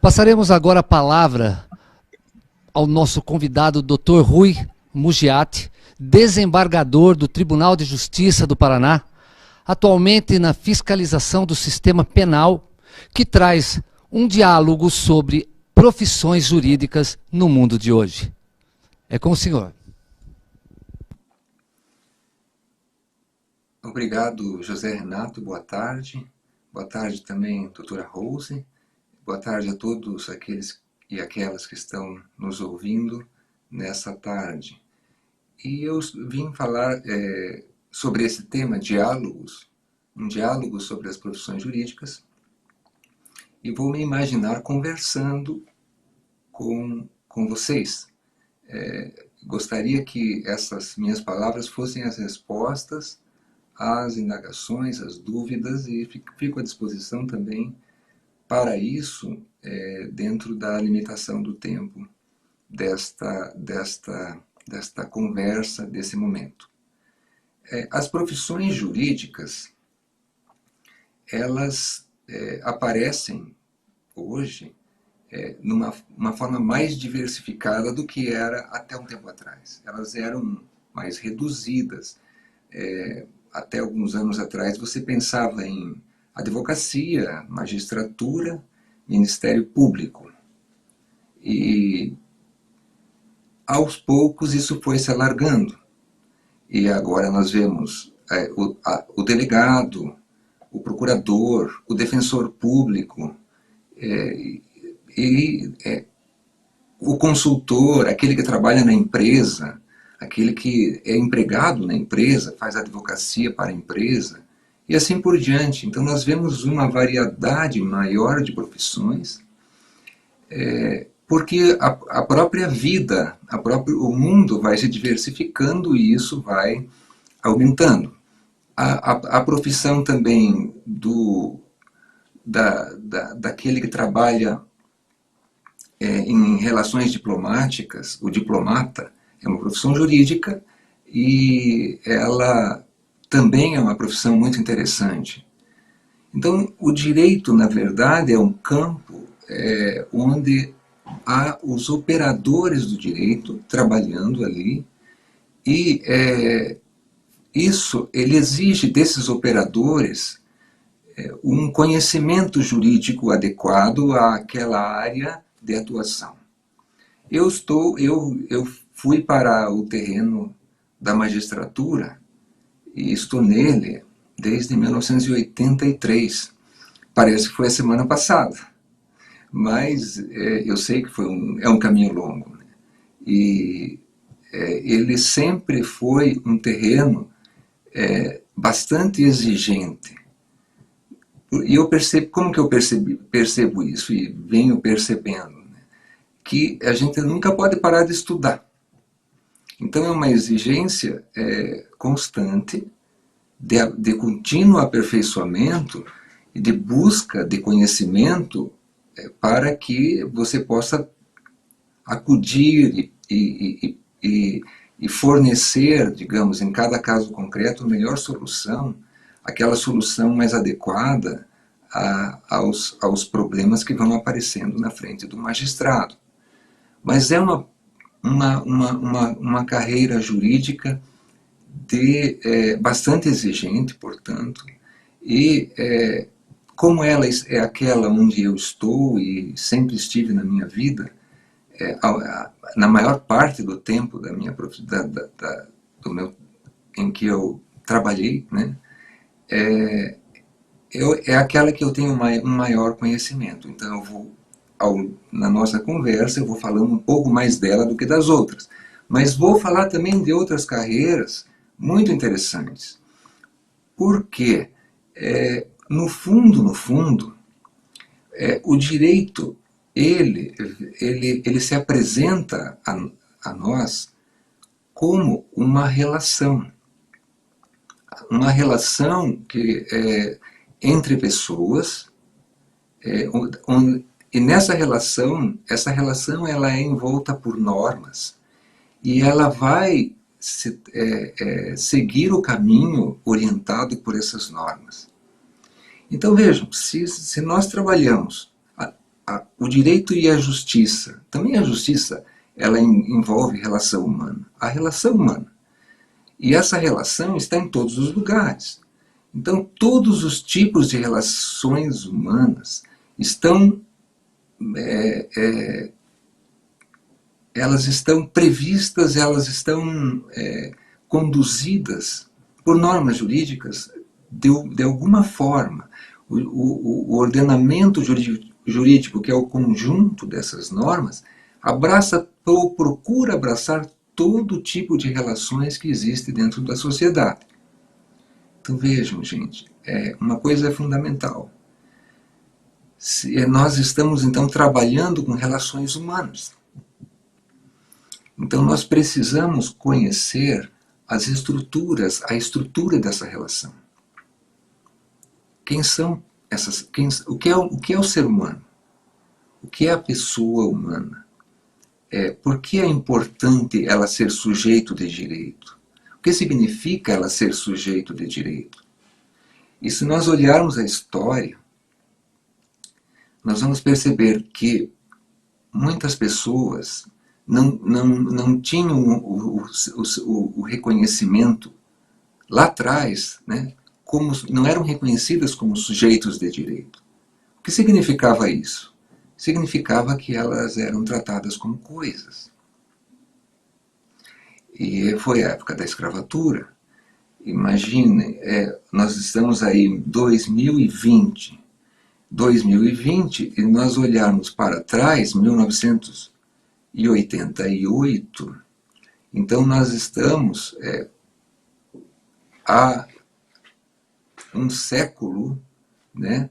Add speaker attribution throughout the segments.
Speaker 1: Passaremos agora a palavra ao nosso convidado, Dr. Rui Mugiati, desembargador do Tribunal de Justiça do Paraná, atualmente na fiscalização do sistema penal, que traz um diálogo sobre profissões jurídicas no mundo de hoje. É com o senhor.
Speaker 2: Obrigado, José Renato. Boa tarde. Boa tarde também, doutora Rose. Boa tarde a todos aqueles e aquelas que estão nos ouvindo nessa tarde. E eu vim falar sobre esse tema, diálogos, um diálogo sobre as profissões jurídicas, e vou me imaginar conversando com vocês. Gostaria que essas minhas palavras fossem as respostas às indagações, às dúvidas, e fico à disposição também para isso, dentro da limitação do tempo desta conversa, desse momento. As profissões jurídicas, elas aparecem hoje numa forma mais diversificada do que era até um tempo atrás. Elas eram mais reduzidas. Até alguns anos atrás você pensava em advocacia, magistratura, Ministério Público. E aos poucos isso foi se alargando. E agora nós vemos o delegado, o procurador, o defensor público, o consultor, aquele que trabalha na empresa, aquele que é empregado na empresa, faz advocacia para a empresa, e assim por diante. Então nós vemos uma variedade maior de profissões, porque a própria vida, o mundo vai se diversificando e isso vai aumentando. A profissão também daquele que trabalha em relações diplomáticas, o diplomata, é uma profissão jurídica e ela também é uma profissão muito interessante. Então, o direito, na verdade, é um campo onde há os operadores do direito trabalhando ali e ele exige desses operadores um conhecimento jurídico adequado àquela área de atuação. Eu fui para o terreno da magistratura e estou nele desde 1983. Parece que foi a semana passada, mas eu sei que é um caminho longo. Né? E ele sempre foi um terreno bastante exigente. E eu percebo, como que eu percebo isso e venho percebendo? Né? Que a gente nunca pode parar de estudar. Então é uma exigência constante de contínuo aperfeiçoamento e de busca de conhecimento para que você possa acudir e fornecer, digamos, em cada caso concreto, a melhor solução, aquela solução mais adequada aos problemas que vão aparecendo na frente do magistrado. Mas é uma carreira jurídica bastante exigente, portanto, e como ela é aquela onde eu estou e sempre estive na minha vida, na maior parte do tempo em que eu trabalhei, né, é aquela que eu tenho um maior conhecimento. Então eu vou, na nossa conversa, eu vou falando um pouco mais dela do que das outras. Mas vou falar também de outras carreiras muito interessantes. Porque, no fundo, o direito, ele se apresenta a nós como uma relação que entre pessoas, e essa relação ela é envolta por normas, e ela vai seguir o caminho orientado por essas normas. Então vejam, se nós trabalhamos o direito e a justiça. Também a justiça, ela envolve relação humana. A relação humana. E essa relação está em todos os lugares. Então, todos os tipos de relações humanas estão, elas estão previstas, elas estão conduzidas por normas jurídicas de alguma forma. O ordenamento jurídico, que é o conjunto dessas normas, abraça ou procura abraçar todo tipo de relações que existe dentro da sociedade. Então vejam, gente, uma coisa é fundamental. Nós estamos, então, trabalhando com relações humanas. Então nós precisamos conhecer as estruturas, a estrutura dessa relação. Quem são essas? O que é o ser humano? O que é a pessoa humana? Por que é importante ela ser sujeito de direito? O que significa ela ser sujeito de direito? E se nós olharmos a história, nós vamos perceber que muitas pessoas não tinham o reconhecimento lá atrás, né, não eram reconhecidas como sujeitos de direito. O que significava isso? Significava que elas eram tratadas como coisas. E foi a época da escravatura. Imagine, nós estamos aí em 2020, e nós olharmos para trás, 1988, então nós estamos há um século, né,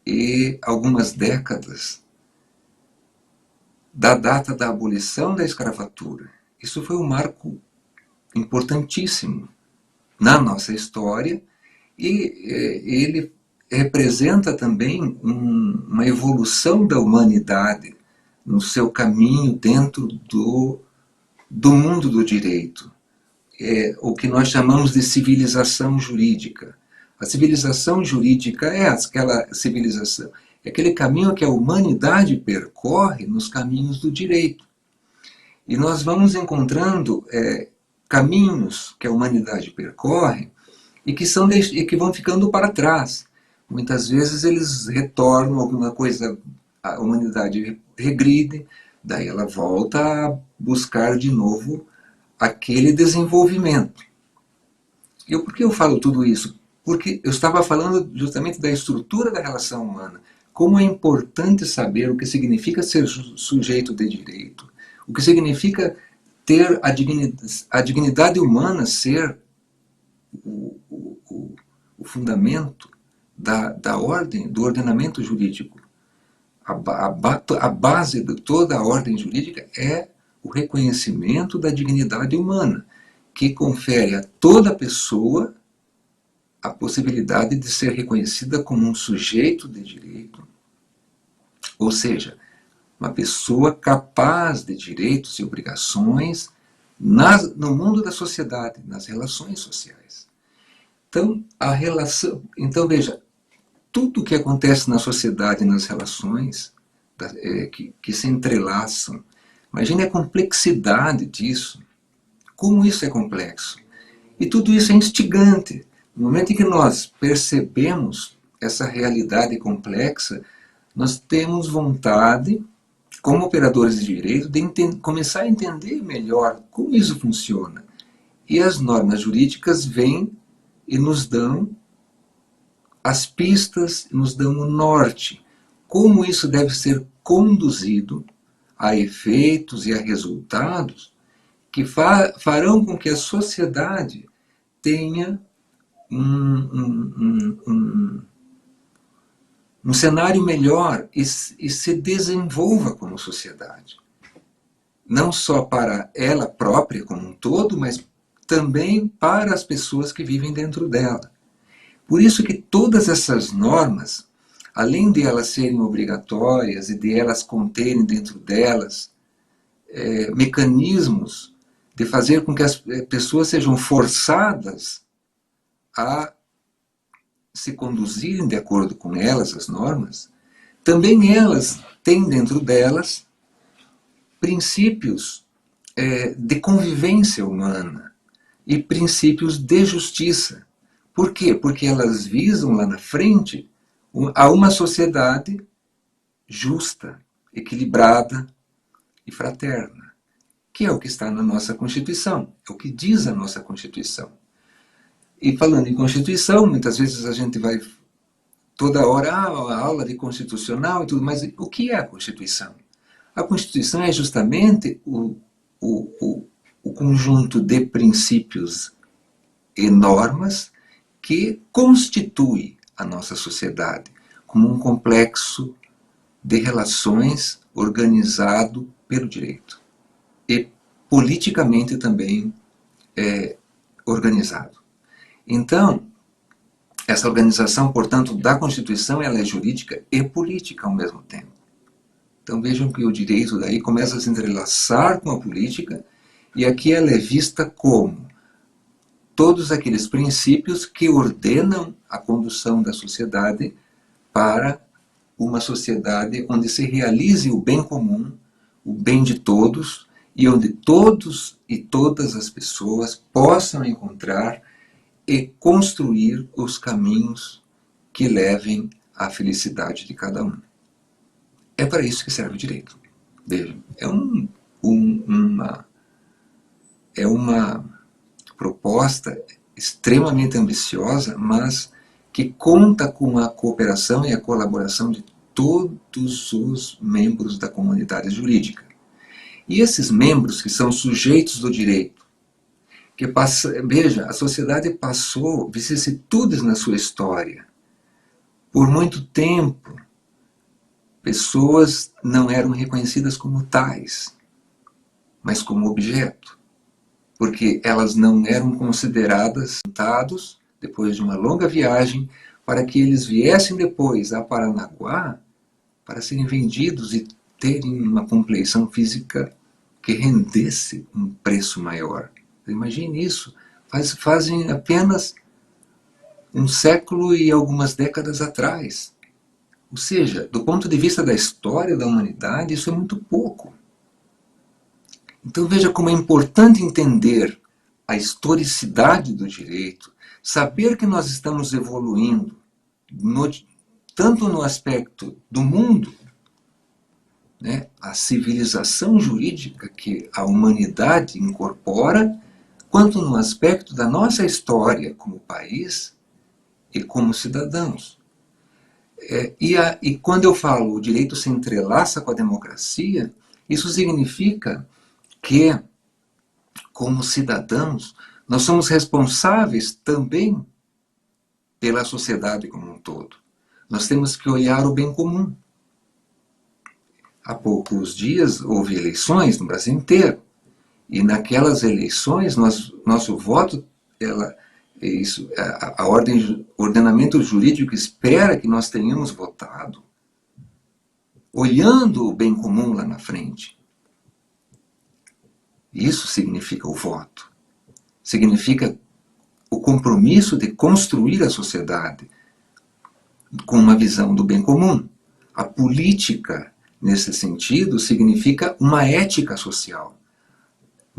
Speaker 2: e algumas décadas da data da abolição da escravatura. Isso foi um marco importantíssimo na nossa história e ele representa também uma evolução da humanidade no seu caminho dentro do mundo do direito. O que nós chamamos de civilização jurídica. A civilização jurídica é aquela civilização, é aquele caminho que a humanidade percorre nos caminhos do direito. E nós vamos encontrando caminhos que a humanidade percorre e que vão ficando para trás. Muitas vezes eles retornam alguma coisa, a humanidade regride, daí ela volta a buscar de novo aquele desenvolvimento. E por que eu falo tudo isso? Porque eu estava falando justamente da estrutura da relação humana. Como é importante saber o que significa ser sujeito de direito, o que significa ter a dignidade humana ser o fundamento da ordem, do ordenamento jurídico. A base de toda a ordem jurídica é o reconhecimento da dignidade humana, que confere a toda pessoa a possibilidade de ser reconhecida como um sujeito de direito, ou seja, uma pessoa capaz de direitos e obrigações no mundo da sociedade, nas relações sociais. Então veja, tudo o que acontece na sociedade, nas relações que se entrelaçam, imagine a complexidade disso, como isso é complexo. E tudo isso é instigante. No momento em que nós percebemos essa realidade complexa, nós temos vontade, como operadores de direito, de começar a entender melhor como isso funciona. E as normas jurídicas vêm e nos dão as pistas, nos dão o norte. Como isso deve ser conduzido a efeitos e a resultados que farão com que a sociedade tenha um cenário melhor e se desenvolva como sociedade. Não só para ela própria como um todo, mas também para as pessoas que vivem dentro dela. Por isso que todas essas normas, além de elas serem obrigatórias e de elas conterem dentro delas mecanismos de fazer com que as pessoas sejam forçadas a se conduzirem de acordo com elas, as normas, também elas têm dentro delas princípios de convivência humana e princípios de justiça. Por quê? Porque elas visam lá na frente a uma sociedade justa, equilibrada e fraterna, que é o que está na nossa Constituição, é o que diz a nossa Constituição. E falando em Constituição, muitas vezes a gente vai toda hora, a aula de constitucional e tudo, mas o que é a Constituição? A Constituição é justamente o conjunto de princípios e normas que constitui a nossa sociedade como um complexo de relações organizado pelo direito e politicamente também organizado. Então, essa organização, portanto, da Constituição, ela é jurídica e política ao mesmo tempo. Então vejam que o direito daí começa a se entrelaçar com a política, e aqui ela é vista como todos aqueles princípios que ordenam a condução da sociedade para uma sociedade onde se realize o bem comum, o bem de todos, e onde todos e todas as pessoas possam encontrar e construir os caminhos que levem à felicidade de cada um. É para isso que serve o direito. Vejam, é uma proposta extremamente ambiciosa, mas que conta com a cooperação e a colaboração de todos os membros da comunidade jurídica. E esses membros que são sujeitos do direito, veja, a sociedade passou vicissitudes na sua história. Por muito tempo, pessoas não eram reconhecidas como tais, mas como objeto, porque elas não eram consideradas dados depois de uma longa viagem para que eles viessem depois a Paranaguá para serem vendidos e terem uma compleição física que rendesse um preço maior. Imagine isso, fazem apenas um século e algumas décadas atrás. Ou seja, do ponto de vista da história da humanidade, isso é muito pouco. Então veja como é importante entender a historicidade do direito, saber que nós estamos evoluindo, tanto no aspecto do mundo, né, a civilização jurídica que a humanidade incorpora, quanto no aspecto da nossa história como país e como cidadãos. E quando eu falo o direito se entrelaça com a democracia, isso significa que, como cidadãos, nós somos responsáveis também pela sociedade como um todo. Nós temos que olhar o bem comum. Há poucos dias houve eleições no Brasil inteiro. E naquelas eleições, nosso voto, o ordenamento jurídico espera que nós tenhamos votado olhando o bem comum lá na frente. Isso significa o voto. Significa o compromisso de construir a sociedade com uma visão do bem comum. A política, nesse sentido, significa uma ética social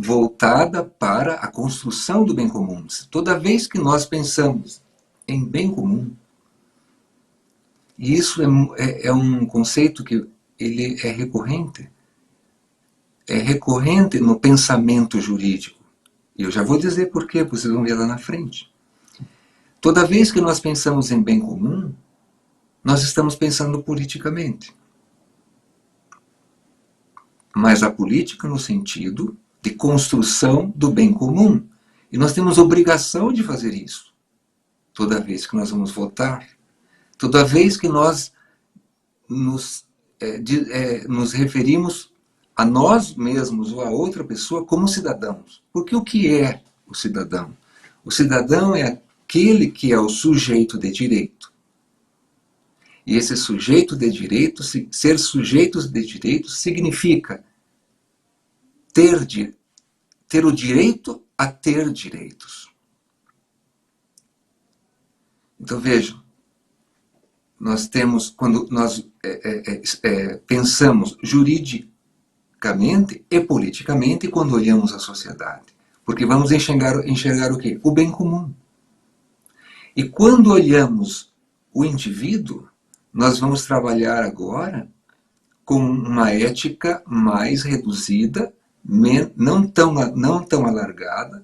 Speaker 2: voltada para a construção do bem comum. Toda vez que nós pensamos em bem comum, e isso é um conceito que ele é recorrente no pensamento jurídico. E eu já vou dizer por quê, vocês vão ver lá na frente. Toda vez que nós pensamos em bem comum, nós estamos pensando politicamente. Mas a política no sentido de construção do bem comum. E nós temos obrigação de fazer isso. Toda vez que nós vamos votar, toda vez que nós nos referimos a nós mesmos ou a outra pessoa como cidadãos. Porque o que é o cidadão? O cidadão é aquele que é o sujeito de direito. E esse sujeito de direito, ser sujeito de direito significa ter o direito a ter direitos. Então vejam, nós temos, quando nós pensamos juridicamente e politicamente quando olhamos a sociedade. Porque vamos enxergar o quê? O bem comum. E quando olhamos o indivíduo, nós vamos trabalhar agora com uma ética mais reduzida, não tão alargada,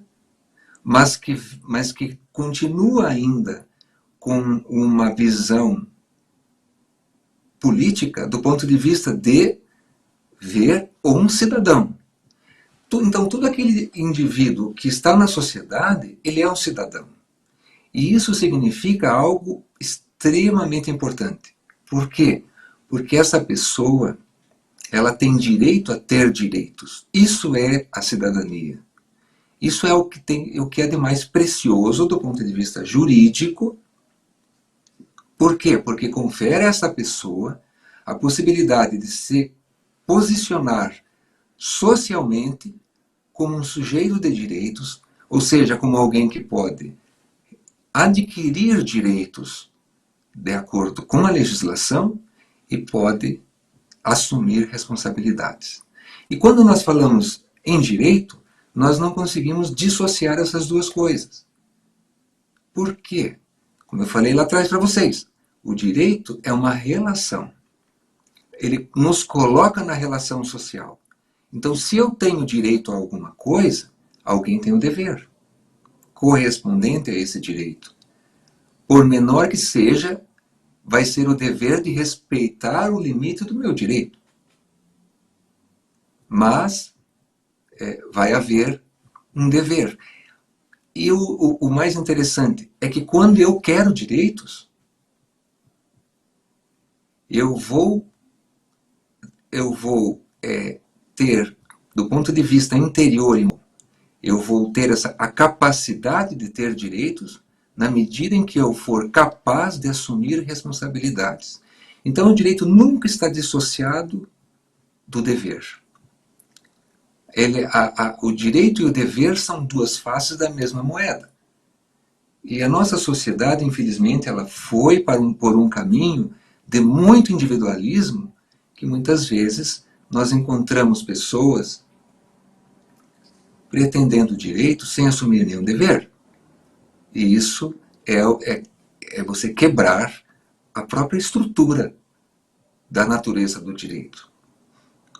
Speaker 2: mas que continua ainda com uma visão política do ponto de vista de ver um cidadão. Então, todo aquele indivíduo que está na sociedade, ele é um cidadão. E isso significa algo extremamente importante. Por quê? Porque essa pessoa, ela tem direito a ter direitos. Isso é a cidadania. Isso é o que é de mais precioso do ponto de vista jurídico. Por quê? Porque confere a essa pessoa a possibilidade de se posicionar socialmente como um sujeito de direitos, ou seja, como alguém que pode adquirir direitos de acordo com a legislação e pode assumir responsabilidades. E quando nós falamos em direito, nós não conseguimos dissociar essas duas coisas. Por quê? Como eu falei lá atrás para vocês, o direito é uma relação. Ele nos coloca na relação social. Então, se eu tenho direito a alguma coisa, alguém tem o dever correspondente a esse direito. Por menor que seja, vai ser o dever de respeitar o limite do meu direito. Mas vai haver um dever. E o mais interessante é que quando eu quero direitos, eu vou ter, do ponto de vista interior, eu vou ter a capacidade de ter direitos na medida em que eu for capaz de assumir responsabilidades. Então, o direito nunca está dissociado do dever. O direito e o dever são duas faces da mesma moeda. E a nossa sociedade, infelizmente, ela foi por um caminho de muito individualismo, que muitas vezes nós encontramos pessoas pretendendo direito sem assumir nenhum dever. E isso é você quebrar a própria estrutura da natureza do direito.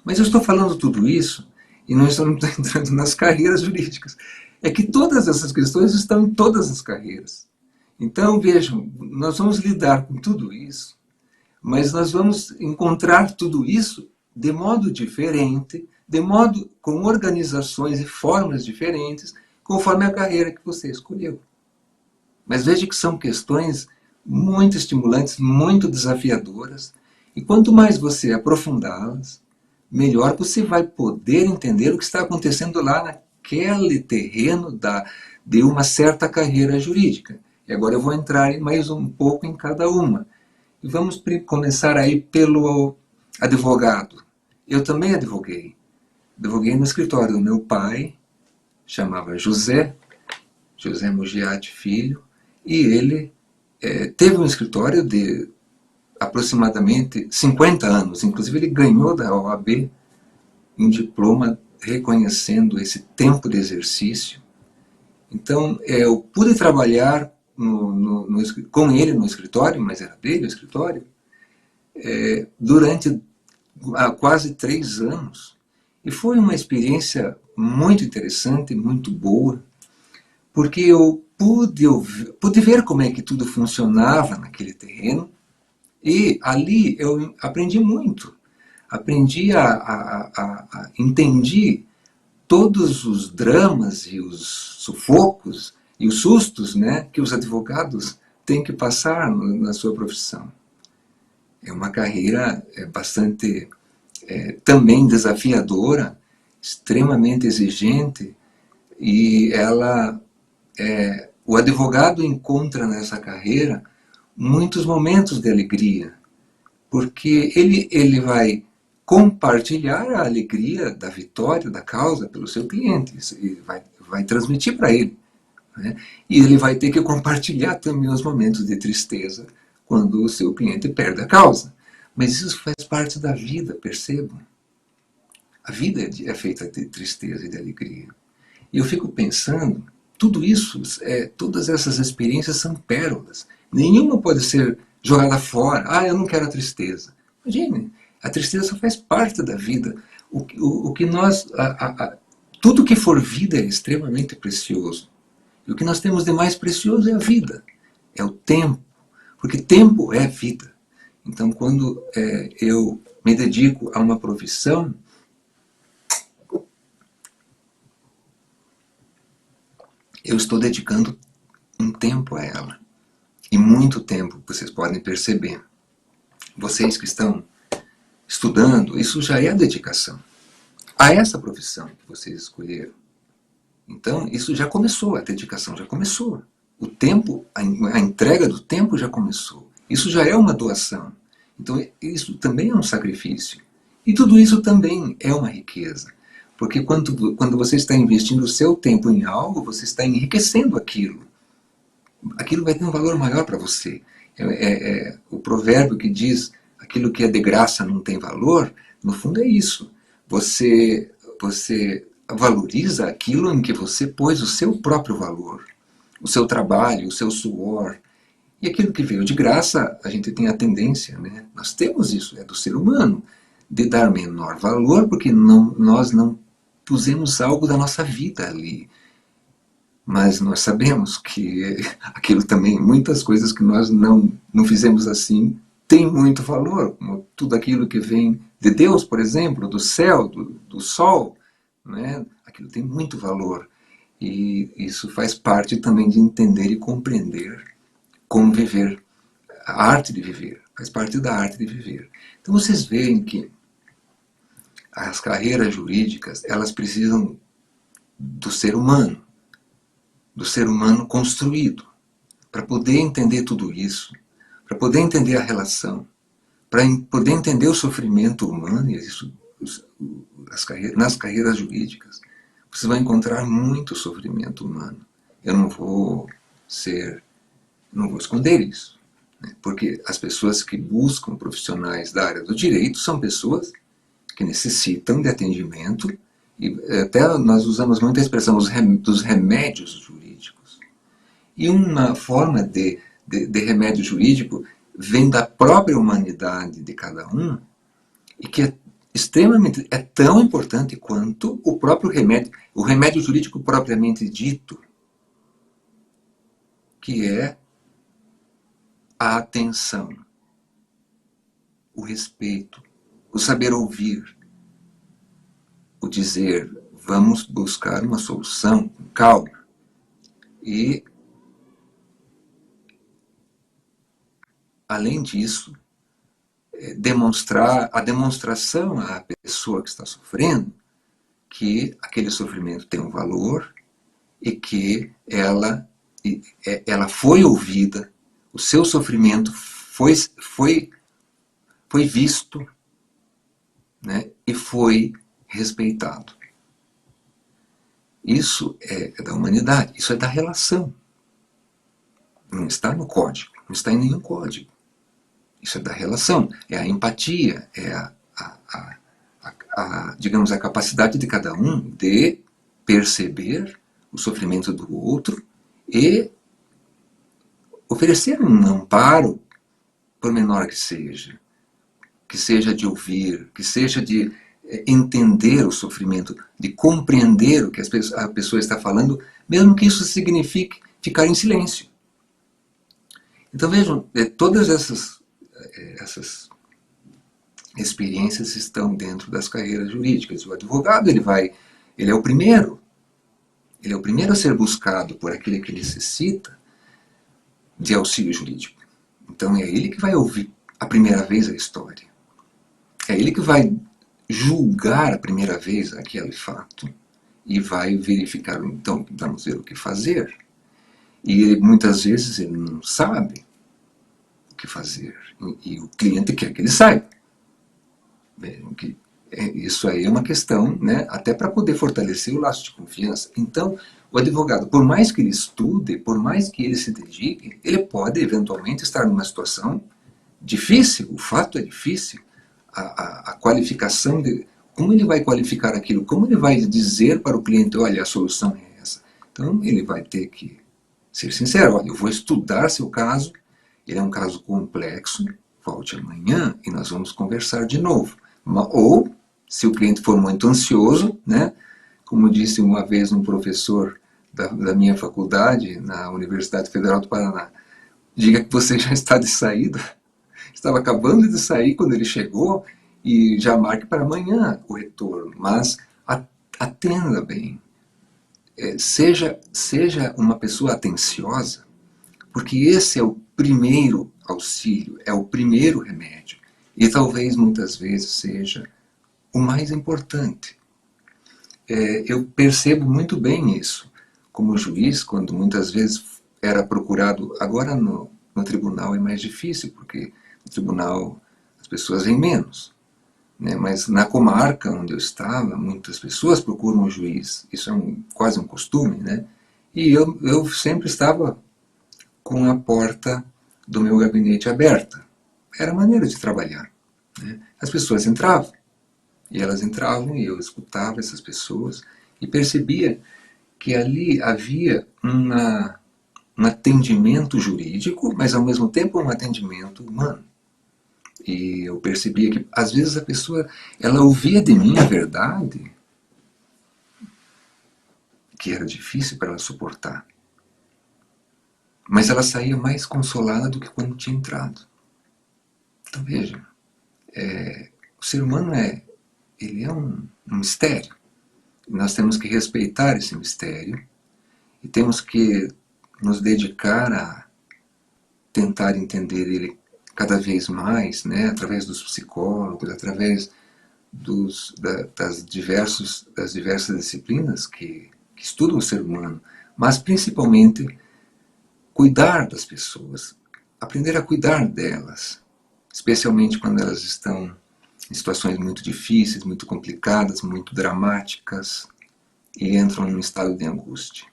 Speaker 2: Mas eu estou falando tudo isso e não estamos entrando nas carreiras jurídicas. É que todas essas questões estão em todas as carreiras. Então, vejam, nós vamos lidar com tudo isso, mas nós vamos encontrar tudo isso de modo diferente, com organizações e formas diferentes, conforme a carreira que você escolheu. Mas veja que são questões muito estimulantes, muito desafiadoras, e quanto mais você aprofundá-las, melhor você vai poder entender o que está acontecendo lá naquele terreno de uma certa carreira jurídica. E agora eu vou entrar mais um pouco em cada uma. E vamos começar aí pelo advogado. Eu também advoguei. Advoguei no escritório do meu pai, chamava José Mugiati Filho, e ele teve um escritório de aproximadamente 50 anos. Inclusive ele ganhou da OAB um diploma reconhecendo esse tempo de exercício. Então eu pude trabalhar com ele no escritório, mas era dele o escritório, durante quase 3 anos. E foi uma experiência muito interessante, muito boa, porque eu pude ver como é que tudo funcionava naquele terreno, e ali eu aprendi muito. Entendi todos os dramas e os sufocos e os sustos, né, que os advogados têm que passar na sua profissão. É uma carreira bastante também desafiadora, extremamente exigente, e o advogado encontra nessa carreira muitos momentos de alegria, porque ele vai compartilhar a alegria da vitória da causa pelo seu cliente, e vai transmitir para ele, né? E ele vai ter que compartilhar também os momentos de tristeza quando o seu cliente perde a causa. Mas isso faz parte da vida, percebam. A vida é feita de tristeza e de alegria. E eu fico pensando, tudo isso, todas essas experiências são pérolas. Nenhuma pode ser jogada fora. Ah, eu não quero a tristeza. Imagine, a tristeza faz parte da vida. O que nós, tudo que for vida é extremamente precioso. E o que nós temos de mais precioso é a vida, é o tempo. Porque tempo é vida. Então, quando eu me dedico a uma profissão, eu estou dedicando um tempo a ela. E muito tempo, vocês podem perceber. Vocês que estão estudando, isso já é dedicação a essa profissão que vocês escolheram. Então, isso já começou, a dedicação já começou. O tempo, a entrega do tempo já começou. Isso já é uma doação. Então, isso também é um sacrifício. E tudo isso também é uma riqueza. Porque quando você está investindo o seu tempo em algo, você está enriquecendo aquilo. Aquilo vai ter um valor maior para você. O provérbio que diz aquilo que é de graça não tem valor, no fundo é isso. Você valoriza aquilo em que você pôs o seu próprio valor, o seu trabalho, o seu suor. E aquilo que veio de graça, a gente tem a tendência, né? Nós temos isso, é do ser humano, de dar menor valor, porque nós não pusemos algo da nossa vida ali. Mas nós sabemos que aquilo também, muitas coisas que nós não fizemos assim, tem muito valor, como tudo aquilo que vem de Deus, por exemplo, do céu, do sol, né? Aquilo tem muito valor. E isso faz parte também de entender e compreender como viver, a arte de viver, faz parte da arte de viver. Então vocês veem que as carreiras jurídicas, elas precisam do ser humano construído, para poder entender tudo isso, para poder entender a relação, para poder entender o sofrimento humano, e isso, nas carreiras jurídicas, você vai encontrar muito sofrimento humano. Eu não vou esconder isso, né? Porque as pessoas que buscam profissionais da área do direito são pessoas que necessitam de atendimento, e até nós usamos muito a expressão dos remédios jurídicos. E uma forma de remédio jurídico vem da própria humanidade de cada um, e que é tão importante quanto o próprio remédio, o remédio jurídico propriamente dito, que é a atenção, o respeito, o saber ouvir, o dizer, vamos buscar uma solução com calma. E, além disso, demonstrar a demonstração à pessoa que está sofrendo que aquele sofrimento tem um valor e que ela foi ouvida, o seu sofrimento foi visto, né, e foi respeitado. Isso é da humanidade, isso é da relação. Não está no código, não está em nenhum código. Isso é da relação, é a empatia, é digamos, a capacidade de cada um de perceber o sofrimento do outro e oferecer um amparo, por menor que seja de ouvir, que seja de entender o sofrimento, de compreender o que a pessoa está falando, mesmo que isso signifique ficar em silêncio. Então vejam, todas essas experiências estão dentro das carreiras jurídicas. O advogado ele é o primeiro a ser buscado por aquele que necessita de auxílio jurídico. Então é ele que vai ouvir a primeira vez a história. É ele que vai julgar a primeira vez aquele fato e vai verificar, então, vamos ver o que fazer. E ele, muitas vezes ele não sabe o que fazer. E o cliente quer que ele saiba. Isso aí é uma questão, né, até para poder fortalecer o laço de confiança. Então, O advogado, por mais que ele estude, por mais que ele se dedique, ele pode eventualmente estar numa situação difícil, o fato é difícil, a qualificação de como ele vai qualificar aquilo, como ele vai dizer para o cliente, olha, a solução é essa. Então ele vai ter que ser sincero, olha, eu vou estudar seu caso, ele é um caso complexo, volte amanhã e nós vamos conversar de novo. Ou, se o cliente for muito ansioso, né, como disse uma vez um professor da minha faculdade, na Universidade Federal do Paraná, diga que você já está de saída, estava acabando de sair quando ele chegou, e já marque para amanhã o retorno, mas atenda bem. Seja uma pessoa atenciosa, porque esse é o primeiro auxílio, é o primeiro remédio, e talvez muitas vezes seja o mais importante. Eu percebo muito bem isso, como juiz, quando muitas vezes era procurado, agora no tribunal é mais difícil, porque no tribunal as pessoas vêm menos. Né? Mas na comarca onde eu estava, muitas pessoas procuram o juiz, isso é quase um costume, né? E eu sempre estava com a porta do meu gabinete aberta. Era a maneira de trabalhar. Né? As pessoas entravam, e elas entravam, e eu escutava essas pessoas, e percebia que ali havia um atendimento jurídico, mas ao mesmo tempo um atendimento humano. E eu percebia que, às vezes, a pessoa, ela ouvia de mim a verdade que era difícil para ela suportar. Mas ela saía mais consolada do que quando tinha entrado. Então, veja, o ser humano ele é um mistério. Nós temos que respeitar esse mistério e temos que nos dedicar a tentar entender ele cada vez mais, né, através dos psicólogos, através das diversas disciplinas que estudam o ser humano, mas principalmente cuidar das pessoas, aprender a cuidar delas, especialmente quando elas estão em situações muito difíceis, muito complicadas, muito dramáticas e entram num estado de angústia.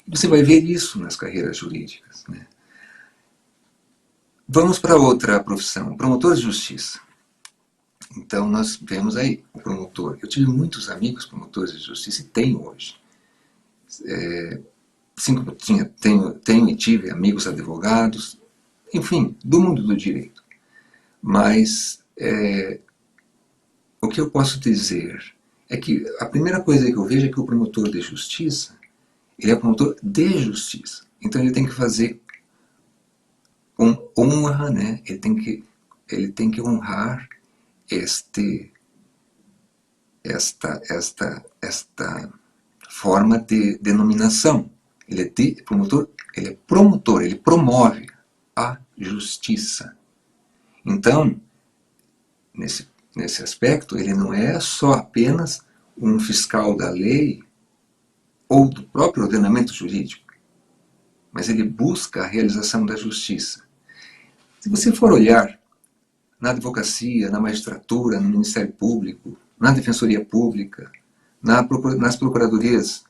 Speaker 2: E você vai ver isso nas carreiras jurídicas, né? Vamos para outra profissão, promotor de justiça. Então nós vemos aí o promotor. Eu tive muitos amigos promotores de justiça e tenho hoje. Tenho e tive amigos advogados, enfim, do mundo do direito. Mas o que eu posso dizer é que a primeira coisa que eu vejo é que o promotor de justiça, ele é promotor de justiça. Então ele tem que fazer honra, né? Ele tem que honrar esta forma de denominação. Ele é promotor, ele promove a justiça. Então, nesse aspecto, ele não é só apenas um fiscal da lei ou do próprio ordenamento jurídico, mas ele busca a realização da justiça. Se você for olhar na advocacia, na magistratura, no Ministério Público, na Defensoria Pública, nas procuradorias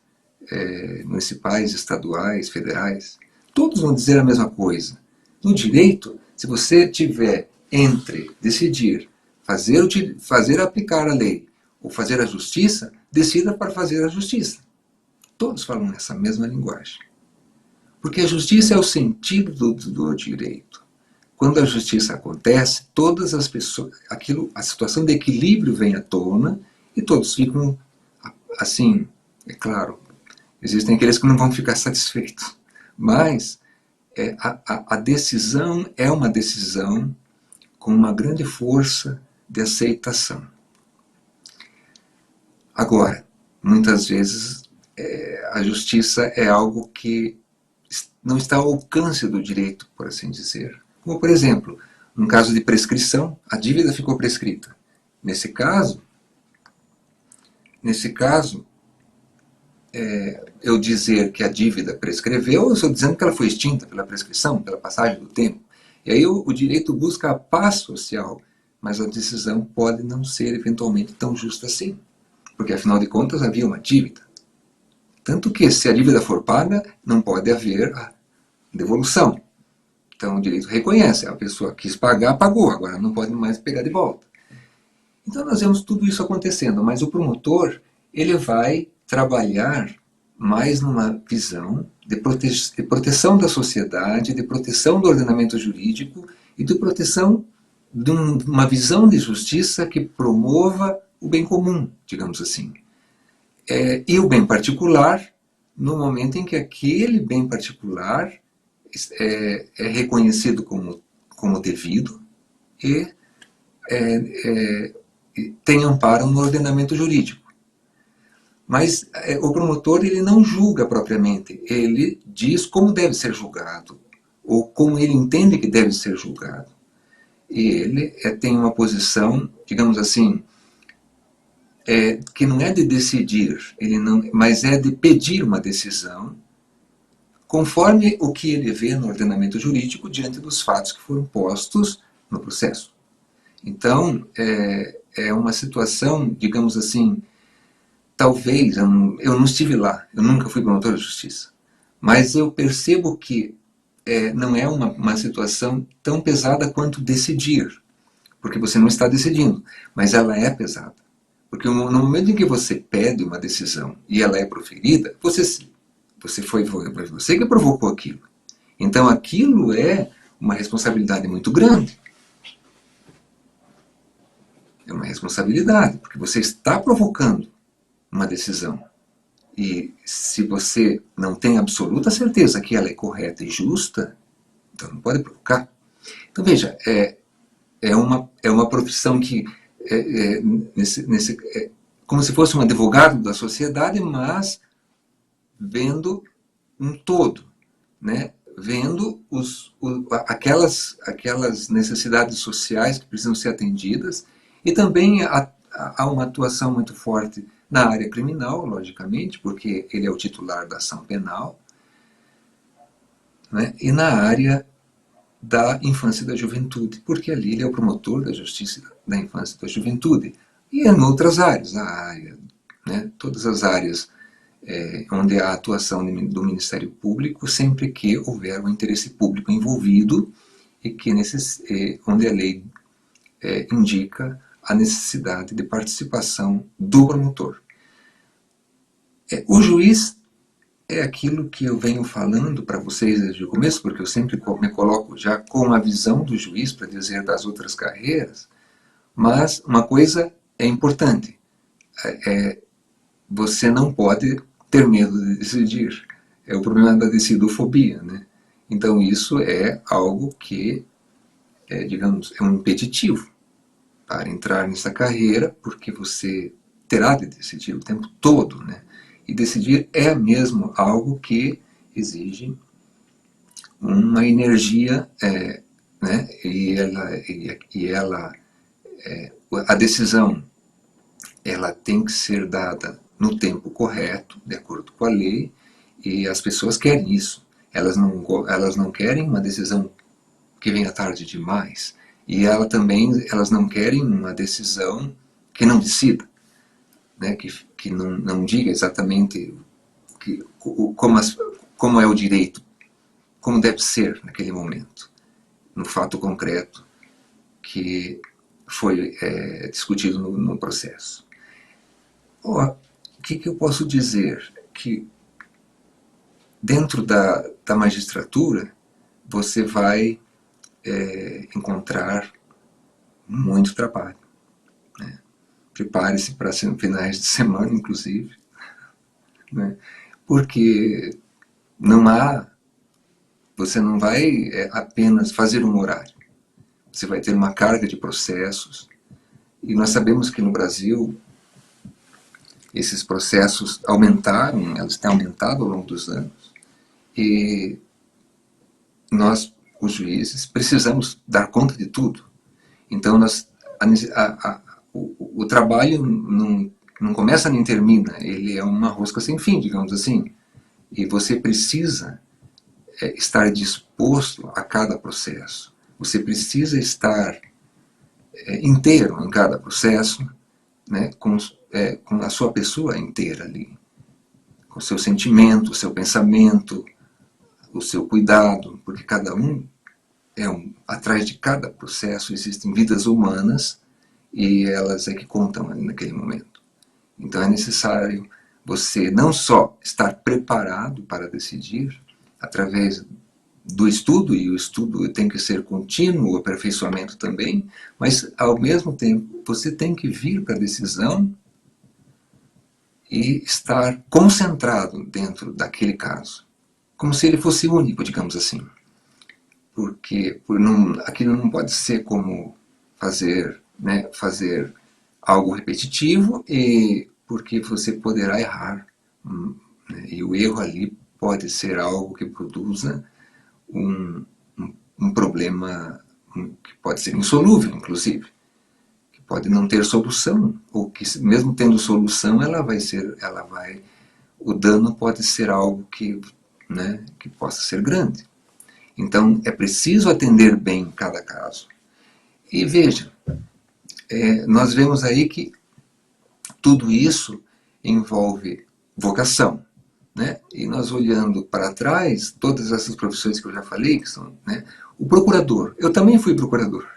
Speaker 2: municipais, estaduais, federais, todos vão dizer a mesma coisa. No direito, se você tiver entre decidir fazer aplicar a lei ou fazer a justiça, decida para fazer a justiça. Todos falam nessa mesma linguagem. Porque a justiça é o sentido do direito. Quando a justiça acontece, todas as pessoas, a situação de equilíbrio vem à tona e todos ficam assim. É claro, existem aqueles que não vão ficar satisfeitos, mas a decisão é uma decisão com uma grande força de aceitação. Agora, muitas vezes a justiça é algo que não está ao alcance do direito, por assim dizer. Como, por exemplo, num caso de prescrição, a dívida ficou prescrita. Nesse caso, eu dizer que a dívida prescreveu, eu estou dizendo que ela foi extinta pela prescrição, pela passagem do tempo. E aí o direito busca a paz social, mas a decisão pode não ser eventualmente tão justa assim, porque afinal de contas havia uma dívida. Tanto que, se a dívida for paga, não pode haver a devolução. Então, o direito reconhece, a pessoa quis pagar, pagou, agora não pode mais pegar de volta. Então, nós vemos tudo isso acontecendo, mas o promotor, ele vai trabalhar mais numa visão de proteção da sociedade, de proteção do ordenamento jurídico e de proteção de uma visão de justiça que promova o bem comum, digamos assim. E o bem particular, no momento em que aquele bem particular é reconhecido como devido e tem amparo no ordenamento jurídico. Mas o promotor, ele não julga propriamente, ele diz como deve ser julgado, ou como ele entende que deve ser julgado. E ele tem uma posição, digamos assim, que não é de decidir, mas é de pedir uma decisão, conforme o que ele vê no ordenamento jurídico diante dos fatos que foram postos no processo. Então, é uma situação, digamos assim, talvez, eu não estive lá, eu nunca fui promotor de justiça, mas eu percebo que não é uma situação tão pesada quanto decidir, porque você não está decidindo, mas ela é pesada. Porque no momento em que você pede uma decisão e ela é proferida, foi você que provocou aquilo. Então aquilo é uma responsabilidade muito grande. É uma responsabilidade, porque você está provocando uma decisão. E se você não tem absoluta certeza que ela é correta e justa, então não pode provocar. Então veja, é uma profissão que como se fosse um advogado da sociedade, mas vendo um todo, né? Vendo aquelas necessidades sociais que precisam ser atendidas, e também há uma atuação muito forte na área criminal, logicamente, porque ele é o titular da ação penal, né? E na área da infância e da juventude, porque ali ele é o promotor da justiça da infância e da juventude. E em outras áreas, né, todas as áreas onde há a atuação do Ministério Público, sempre que houver um interesse público envolvido e que onde a lei indica a necessidade de participação do promotor. O juiz é aquilo que eu venho falando para vocês desde o começo, porque eu sempre me coloco já com a visão do juiz para dizer das outras carreiras, mas uma coisa é importante, você não pode ter medo de decidir. É o problema da decidofobia, né? Então isso é algo que, digamos, é um impeditivo para entrar nessa carreira, porque você terá de decidir o tempo todo, né? E decidir é mesmo algo que exige uma energia, né? A decisão, ela tem que ser dada no tempo correto, de acordo com a lei, e as pessoas querem isso. Elas não querem uma decisão que venha tarde demais, e elas não querem uma decisão que não decida, né? Que não diga exatamente como é o direito, como deve ser naquele momento, no fato concreto que foi discutido no processo. O que eu posso dizer? Que dentro da magistratura você vai encontrar muito trabalho, né? Prepare-se para finais de semana, inclusive, né? Porque você não vai apenas fazer um horário, você vai ter uma carga de processos, e nós sabemos que no Brasil esses processos aumentaram, eles têm aumentado ao longo dos anos, e nós, os juízes, precisamos dar conta de tudo. Então o trabalho não começa nem termina, ele é uma rosca sem fim, digamos assim, e você precisa estar disposto a cada processo, você precisa estar inteiro em cada processo, né, com a sua pessoa inteira ali, o seu sentimento, o seu pensamento, o seu cuidado, porque cada um atrás de cada processo existem vidas humanas e elas é que contam ali naquele momento. Então é necessário você não só estar preparado para decidir através do estudo, e o estudo tem que ser contínuo, o aperfeiçoamento também, mas ao mesmo tempo você tem que vir para a decisão e estar concentrado dentro daquele caso, como se ele fosse único, digamos assim. Porque aquilo não pode ser como fazer algo repetitivo, e porque você poderá errar. Né? E o erro ali pode ser algo que produza um problema que pode ser insolúvel, inclusive, que pode não ter solução, ou que mesmo tendo solução, o dano pode ser algo que possa ser grande. Então é preciso atender bem cada caso. E veja, nós vemos aí que tudo isso envolve vocação. Né? E nós olhando para trás, todas essas profissões que eu já falei, que são, né? O procurador, eu também fui procurador.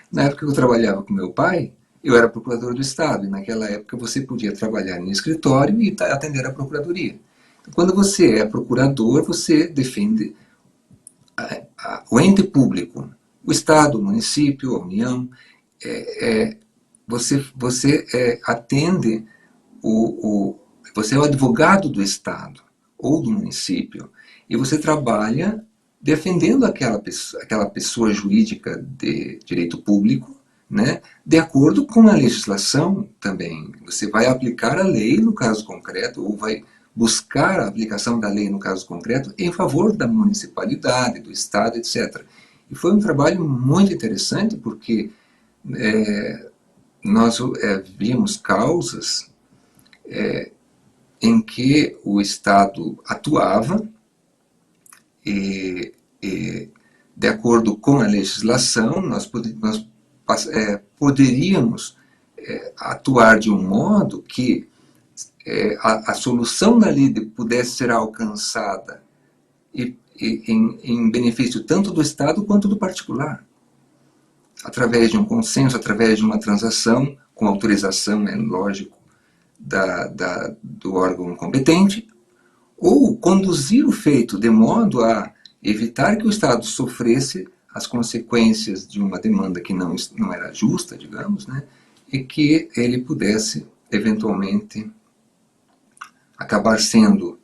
Speaker 2: Na época que eu trabalhava com meu pai, eu era procurador do Estado, e naquela época você podia trabalhar no escritório e atender a procuradoria. Então, quando você é procurador, você defende o ente público, o Estado, o município, a União. Você atende você é o advogado do Estado ou do município, e você trabalha defendendo aquela pessoa jurídica de direito público, né, de acordo com a legislação também. Você vai aplicar a lei no caso concreto, ou vai buscar a aplicação da lei no caso concreto em favor da municipalidade, do Estado, etc. E foi um trabalho muito interessante, porque nós vimos causas em que o Estado atuava e de acordo com a legislação, nós poderíamos atuar de um modo que a solução dali pudesse ser alcançada em benefício tanto do Estado quanto do particular, através de um consenso, através de uma transação, com autorização, é lógico, do órgão competente, ou conduzir o feito de modo a evitar que o Estado sofresse as consequências de uma demanda que não era justa, digamos, né, e que ele pudesse, eventualmente, acabar sendo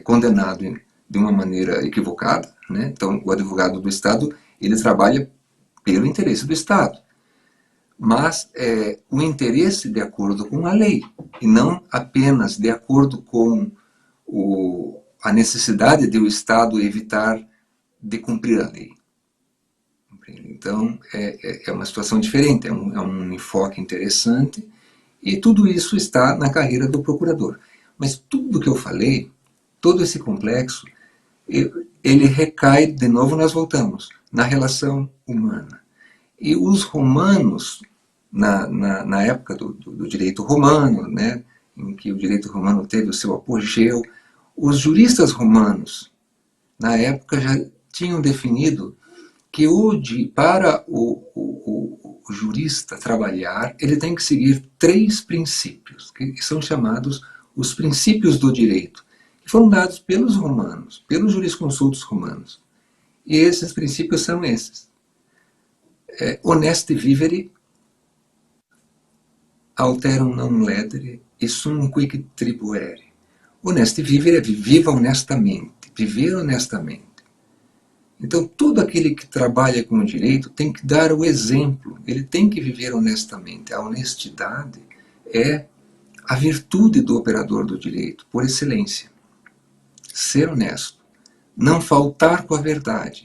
Speaker 2: condenado de uma maneira equivocada. Né? Então, o advogado do Estado, ele trabalha pelo interesse do Estado, mas o interesse de acordo com a lei, e não apenas de acordo com a necessidade de o Estado evitar de cumprir a lei. Então, é uma situação diferente, é um enfoque interessante, e tudo isso está na carreira do procurador. Mas tudo que eu falei, todo esse complexo, ele recai, de novo nós voltamos, na relação humana. E os romanos, na época do direito romano, né, em que o direito romano teve o seu apogeu, os juristas romanos, na época, já tinham definido que para o jurista trabalhar, ele tem que seguir 3 princípios, que são chamados os princípios do direito, que foram dados pelos romanos, pelos jurisconsultos romanos. E esses princípios são esses. Honesti vivere, alterum non ledere, e sum quic tribuere. Honesti vivere é viva honestamente, viver honestamente. Então, todo aquele que trabalha com o direito tem que dar o exemplo, ele tem que viver honestamente. A honestidade é a virtude do operador do direito, por excelência. Ser honesto, não faltar com a verdade.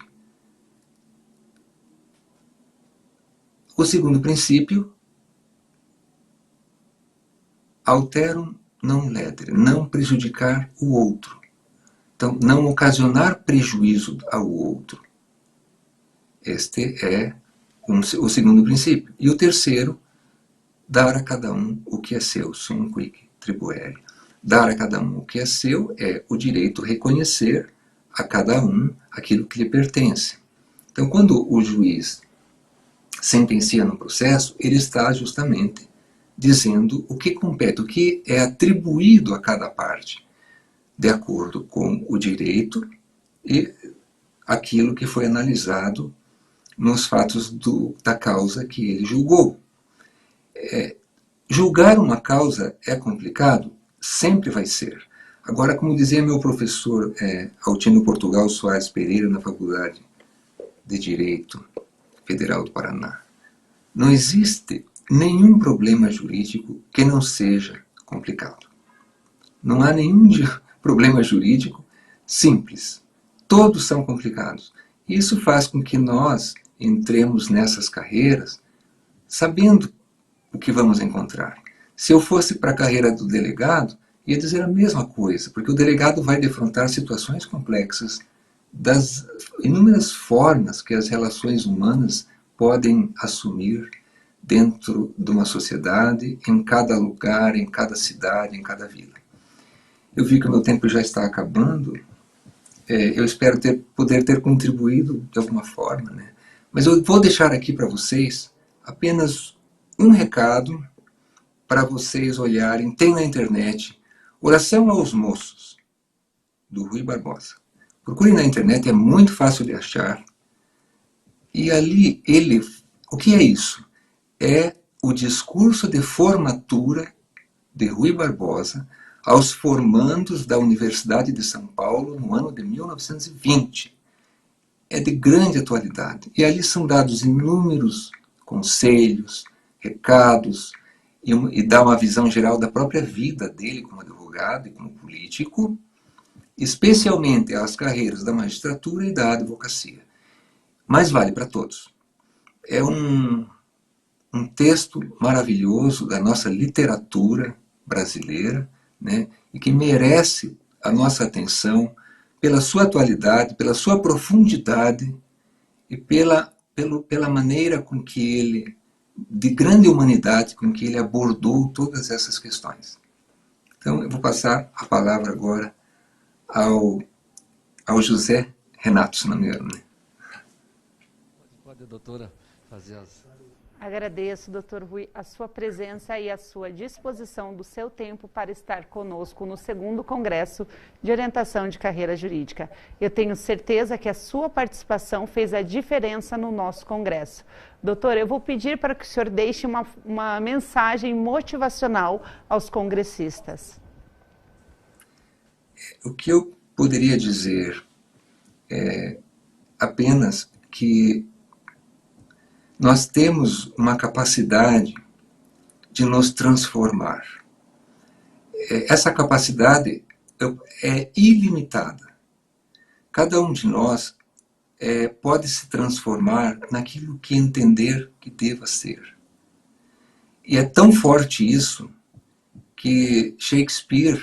Speaker 2: O segundo princípio, alterum non ledere, não prejudicar o outro. Então, não ocasionar prejuízo ao outro. Este é o segundo princípio. E o terceiro, dar a cada um o que é seu, sum quic tribuere. Dar a cada um o que é seu é o direito de reconhecer a cada um aquilo que lhe pertence. Então, quando o juiz sentencia no processo, ele está justamente dizendo o que compete, o que é atribuído a cada parte, de acordo com o direito e aquilo que foi analisado nos fatos da causa que ele julgou. Julgar uma causa é complicado? Sempre vai ser. Agora, como dizia meu professor Altino Portugal Soares Pereira, na Faculdade de Direito Federal do Paraná, não existe nenhum problema jurídico que não seja complicado. Não há nenhum problema jurídico simples. Todos são complicados. Isso faz com que nós entremos nessas carreiras sabendo o que vamos encontrar. Se eu fosse para a carreira do delegado, ia dizer a mesma coisa, porque o delegado vai defrontar situações complexas das inúmeras formas que as relações humanas podem assumir dentro de uma sociedade, em cada lugar, em cada cidade, em cada vila. Eu vi que o meu tempo já está acabando. Eu espero poder ter contribuído de alguma forma, né? Mas eu vou deixar aqui para vocês apenas um recado para vocês olharem. Tem na internet Oração aos Moços, do Rui Barbosa. Procurem na internet, é muito fácil de achar. E ali o que é isso? É o discurso de formatura de Rui Barbosa aos formandos da Universidade de São Paulo no ano de 1920. É de grande atualidade. E ali são dados inúmeros conselhos, recados, e dá uma visão geral da própria vida dele como advogado e como político, especialmente às carreiras da magistratura e da advocacia. Mas vale para todos. É um texto maravilhoso da nossa literatura brasileira, né, e que merece a nossa atenção pela sua atualidade, pela sua profundidade e pela maneira com que ele, de grande humanidade, com que ele abordou todas essas questões. Então, eu vou passar a palavra agora ao José Renato, se não me engano. Né?
Speaker 1: Pode, doutora, fazer as...
Speaker 3: Agradeço, doutor Rui, a sua presença e a sua disposição do seu tempo para estar conosco no 2º Congresso de Orientação de Carreira Jurídica. Eu tenho certeza que a sua participação fez a diferença no nosso congresso. Doutor, eu vou pedir para que o senhor deixe uma mensagem motivacional aos congressistas.
Speaker 2: O que eu poderia dizer é apenas que nós temos uma capacidade de nos transformar. Essa capacidade é ilimitada. Cada um de nós pode se transformar naquilo que entender que deva ser. E é tão forte isso que Shakespeare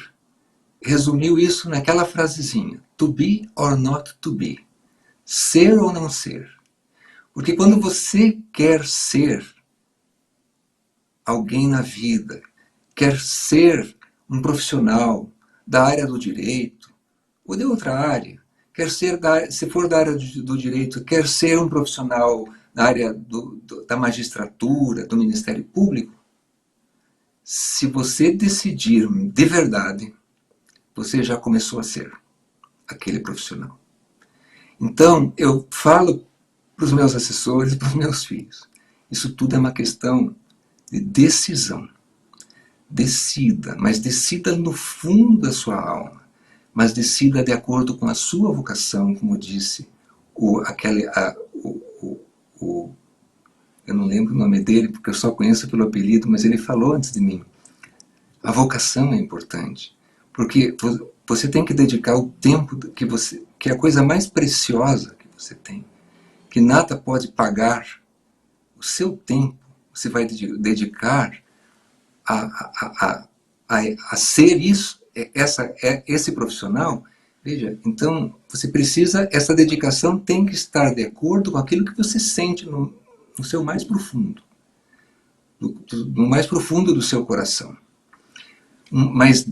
Speaker 2: resumiu isso naquela frasezinha: to be or not to be. Ser ou não ser. Porque quando você quer ser alguém na vida, quer ser um profissional da área do direito ou de outra área, quer ser se for da área do direito, quer ser um profissional na área da magistratura, do Ministério Público, se você decidir de verdade, você já começou a ser aquele profissional. Então, eu falo para os meus assessores e para os meus filhos. Isso tudo é uma questão de decisão. Decida, mas decida no fundo da sua alma. Mas decida de acordo com a sua vocação, como disse eu não lembro o nome dele, porque eu só conheço pelo apelido, mas ele falou antes de mim. A vocação é importante, porque você tem que dedicar o tempo que é a coisa mais preciosa que você tem, que nada pode pagar. O seu tempo você vai dedicar a ser esse profissional. Veja, então você precisa, essa dedicação tem que estar de acordo com aquilo que você sente no seu mais profundo, no mais profundo do seu coração. Mas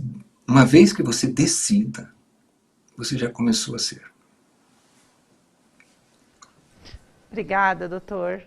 Speaker 2: Uma vez que você decida, você já começou a ser.
Speaker 3: Obrigada, doutor.